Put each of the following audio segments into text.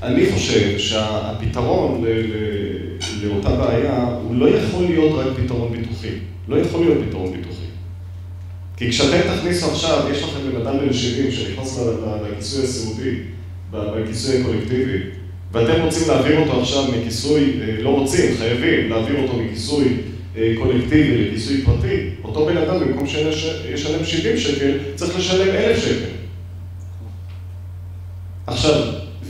אני חושב שהפתרון לאותה בעיה הוא לא יכול להיות רק פתרון ביטוחי. לא יכול להיות פתרון ביטוחי. כי כשאתם תכניסו עכשיו, יש לכם בן אדם בן 70 שנכנס לכיסוי הסיעודי, בכיסוי הקולקטיבי, ואתם רוצים להעביר אותו עכשיו מכיסוי, לא רוצים, חייבים להעביר אותו מכיסוי קולקטיבי לכיסוי פרטי, אותו בן אדם במקום שישלם 70 שקל, צריך לשלם 1,000 שקל. עכשיו,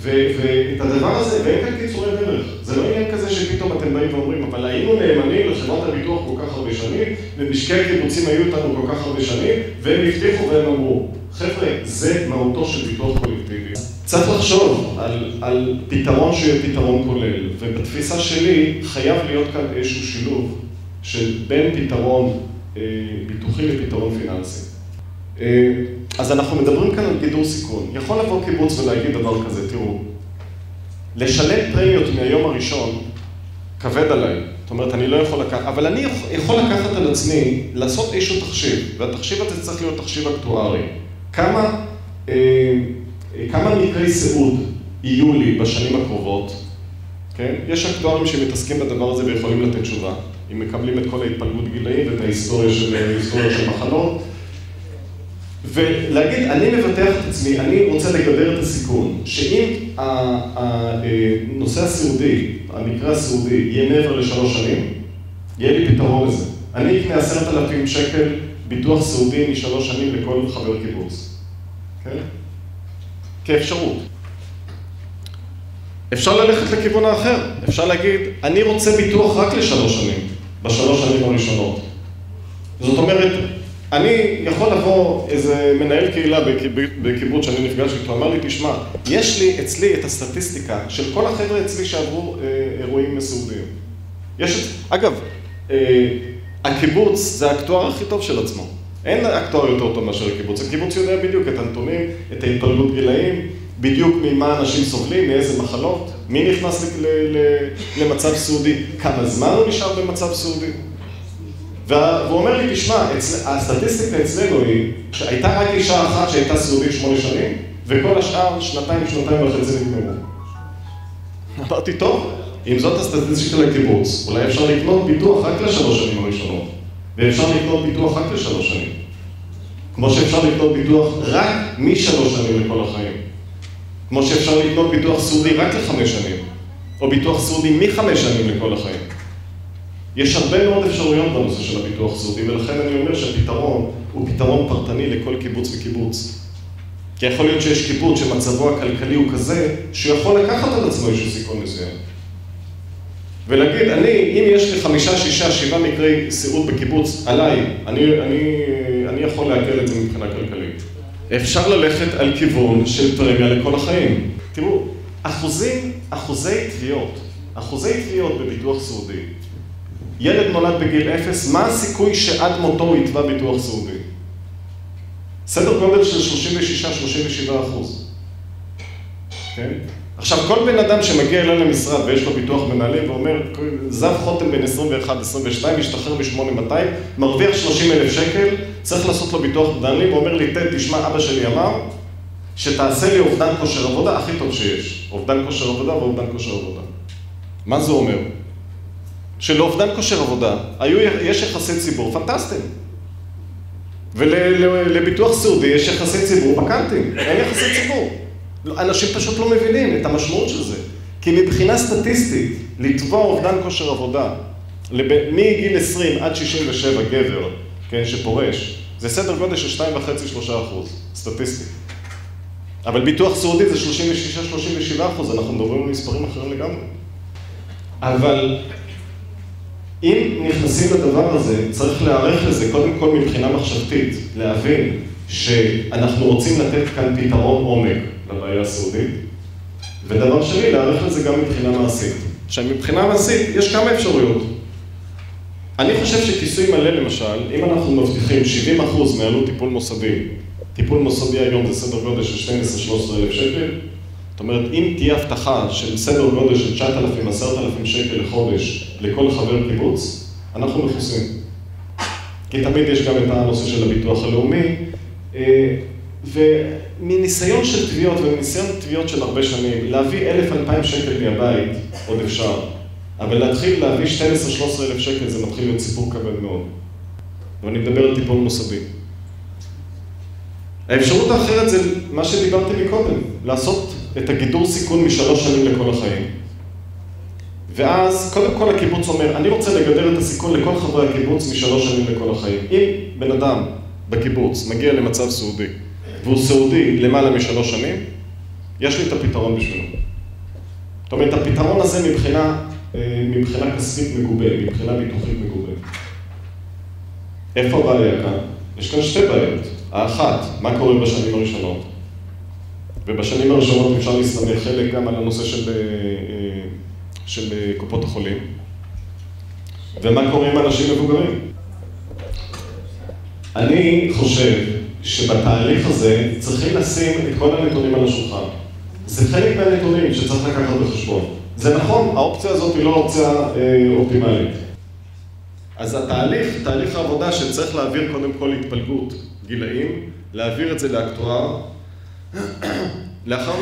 ואת הדבר הזה, ואין כאן קיצורי דרך. זה לא עניין כזה שפתאום אתם באים ואומרים, אבל היינו נאמנים לחברת הביטוח כל כך הרבה שנים, ומשקי הקיבוצים היו איתנו כל כך הרבה שנים, והם הבטיחו והם אמרו, חבר'ה, זה מהותו של ביטוח קולקטיבי. צריך לחשוב על פתרון שיהיה פתרון כולל, ובתפיסה שלי חייב להיות כאן איזשהו שילוב של בין פתרון ביטוחי לפתרון פיננסי. אז אנחנו מדברים כאן על גידור סיכון. יכול לבוא קיבוץ ולהגיד דבר כזה, תראו, לשלם פרמיות מהיום הראשון כבד עליי. זאת אומרת, אני לא יכול לקחת, אבל אני יכול לקחת על עצמי לעשות איזשהו תחשיב, והתחשיב הזה צריך להיות תחשיב אקטוארי. כמה מקרי סיעוד יהיו לי בשנים הקרובות, כן? יש אקטוארים שמתעסקים בדבר הזה ויכולים לתת תשובה. הם מקבלים את כל ההתפלגות גילאים ואת ההיסטוריה של מחלות. ולהגיד, אני מבטח את עצמי, אני רוצה לגדר את הסיכון, שאם הנושא הסיעודי, המקרה הסיעודי, יהיה מעבר ל3 שנים, יהיה לי פתרון לזה. אני אקנה 10,000 שקל ביטוח סיעודי מ3 שנים לכל חבר קיבוץ. כן? כאפשרות. אפשר ללכת לכיוון האחר. אפשר להגיד, אני רוצה ביטוח רק ל3 שנים, ב3 שנים הראשונות. זאת אומרת, אני יכול לבוא איזה מנהל קהילה בקיבוץ שאני נפגש איתו, אמר לי, תשמע, יש לי אצלי את הסטטיסטיקה של כל החבר'ה אצלי שעברו אירועים סיעודיים. אגב, הקיבוץ זה האקטואר הכי טוב של עצמו. אין אקטואר יותר טוב מאשר הקיבוץ. הקיבוץ יודע בדיוק את הנתונים, את ההתפלגות גילאים, בדיוק ממה אנשים סובלים, מאיזה מחלות, מי נכנס למצב סיעודי, כמה זמן הוא נשאר במצב סיעודי. והוא אומר לי, תשמע, הסטטיסטיקה אצלנו היא שהייתה רק אישה אחת שהייתה סיעודית 8 שנים, וכל השאר 2.5 נגמרו. אמרתי, טוב, אם זאת הסטטיסטיקה לקיבוץ, אולי אפשר לקנות ביטוח רק ל3 שנים הראשונות, ואפשר לקנות ביטוח רק ל3 שנים. כמו שאפשר לקנות ביטוח רק מ3 שנים לכל החיים. כמו שאפשר לקנות ביטוח סיעודי רק ל5 שנים, או ביטוח סיעודי מ5 שנים לכל החיים. יש הרבה מאוד אפשרויות בנושא של הביטוח סיעודי, ולכן אני אומר שהפתרון הוא פתרון פרטני לכל קיבוץ וקיבוץ. כי יכול להיות שיש קיבוץ שמצבו הכלכלי הוא כזה, שיכול לקחת על עצמו איזשהו סיכון מסוים. ולהגיד, אם יש לי 5, 6, 7 מקרי סיעוד בקיבוץ עליי, אני יכול להקל את זה מבחינה כלכלית. אפשר ללכת על כיוון של פרמיה לכל החיים. תראו, אחוזי תביעות בביטוח סיעודי. ילד נולד בגיל 0, מה הסיכוי שעד מותו הוא יתבע ביטוח סיעודי? סדר גודל של 36-37%. כן? עכשיו, כל בן אדם שמגיע אליו למשרד ויש לו ביטוח מנהלים ואומר, זב חותם בין 21-22, משתחרר ב-8200, מרוויח 30,000 שקל, צריך לעשות לו ביטוח מנהלים, ואומר לי, תשמע, אבא שלי אמר, שתעשה לי אובדן כושר עבודה הכי טוב שיש. אובדן כושר עבודה ואובדן כושר עבודה. מה זה אומר? שלאובדן כושר עבודה, יש יחסי ציבור פנטסטיים. ולביטוח סיעודי יש יחסי ציבור בקנטים, אין יחסי ציבור. אנשים פשוט לא מבינים את המשמעות של זה. כי מבחינה סטטיסטית, לתבוע אובדן כושר עבודה, מגיל 20 עד 67 גבר, כן, שפורש, זה סדר גודל של 2.5-3%, סטטיסטית. אבל ביטוח סיעודי זה 36-37%, אנחנו מדברים על מספרים אחרים לגמרי. אבל אם נכנסים לדבר הזה, צריך להיערך לזה, קודם כל מבחינה מחשבתית, להבין שאנחנו רוצים לתת כאן פתרון עומק לבעיה הסיעודית, ודבר שני, להיערך לזה גם מבחינה מעשית. עכשיו, מבחינה מעשית יש כמה אפשרויות. אני חושב שכיסוי מלא למשל, אם אנחנו מבטיחים 70% מעלות טיפול מוסדי, טיפול מוסדי היום זה סדר גודל של 12-13 אלף שקל, זאת אומרת, אם תהיה הבטחה של סדר גודל של 9,000-10,000 שקל לחודש לכל חבר קיבוץ, אנחנו מכוסים. כי תמיד יש גם את הנושא של הביטוח הלאומי, מניסיון של תביעות ומניסיון תביעות של הרבה שנים, להביא 1,000-2,000 שקל מהבית עוד אפשר, אבל להתחיל להביא 12,000-13,000 שקל זה מתחיל להיות סיפור כבד מאוד. ואני מדבר על טיפול מוסדי. האפשרות האחרת זה מה שדיברתי מקודם, לעשות את הגידור סיכון מ3 שנים לכל החיים. ואז קודם כל הקיבוץ אומר, אני רוצה לגדר את הסיכון לכל חברי הקיבוץ מ3 שנים לכל החיים. אם בן אדם בקיבוץ מגיע למצב סעודי, והוא סעודי למעלה מ3 שנים, יש לי את הפתרון בשבילו. זאת אומרת, הפתרון הזה מבחינה כספית מגובה, מבחינה ביטוחית מגובה. איפה הבעיה כאן? יש כאן שתי בעיות. האחת, מה קורה בשנים הראשונות? ובשנים הראשונות אפשר להסתמך חלק גם על הנושא של קופות החולים. ומה קורה עם אנשים מבוגרים? אני חושב שבתהליך הזה צריכים לשים את כל הנתונים על השולחן. זה חלק מהנתונים שצריך לקחת בחשבון. זה נכון, האופציה הזאת היא לא אופציה אופטימלית. אז תהליך העבודה שצריך להעביר קודם כל התפלגות גילאים, להעביר את זה לאקטואר. לאחר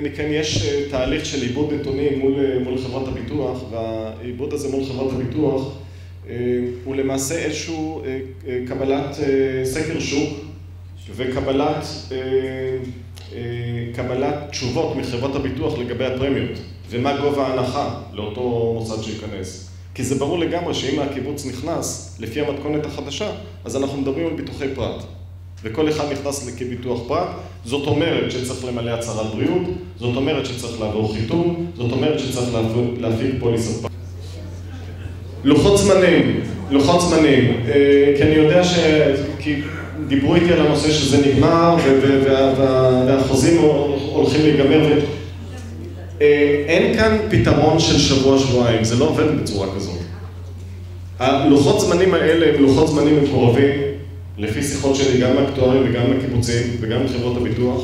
מכן יש תהליך של עיבוד נתונים מול חברת הביטוח, והעיבוד הזה מול חברת הביטוח הוא למעשה איזשהו קבלת סקר שוק וקבלת תשובות מחברת הביטוח לגבי הפרמיות ומה גובה ההנחה לאותו מוסד שייכנס. כי זה ברור לגמרי שאם הקיבוץ נכנס לפי המתכונת החדשה, אז אנחנו מדברים על ביטוחי פרט. וכל אחד נכנס כביטוח פרט, זאת אומרת שצריך למלא הצהרת בריאות, זאת אומרת שצריך לעבור חיתום, זאת אומרת שצריך להפיק פוליסת פרט. לוחות זמנים, כי אני יודע כי דיברו איתי על הנושא שזה נגמר והחוזים הולכים להיגמר אין כאן פתרון של שבוע-שבועיים, זה לא עובד בצורה כזאת. הלוחות זמנים האלה הם לוחות זמנים מקורבים, לפי שיחות שלי גם מהאקטוארים וגם מהקיבוצים וגם מחברות הביטוח.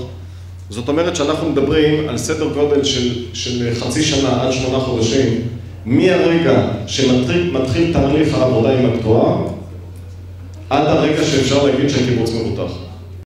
זאת אומרת שאנחנו מדברים על סדר גודל של חצי שנה עד 8 חודשים, מהרגע שמתחיל תהליך העבודה עם האקטואר, עד הרגע שאפשר להגיד שהקיבוץ מבוטח.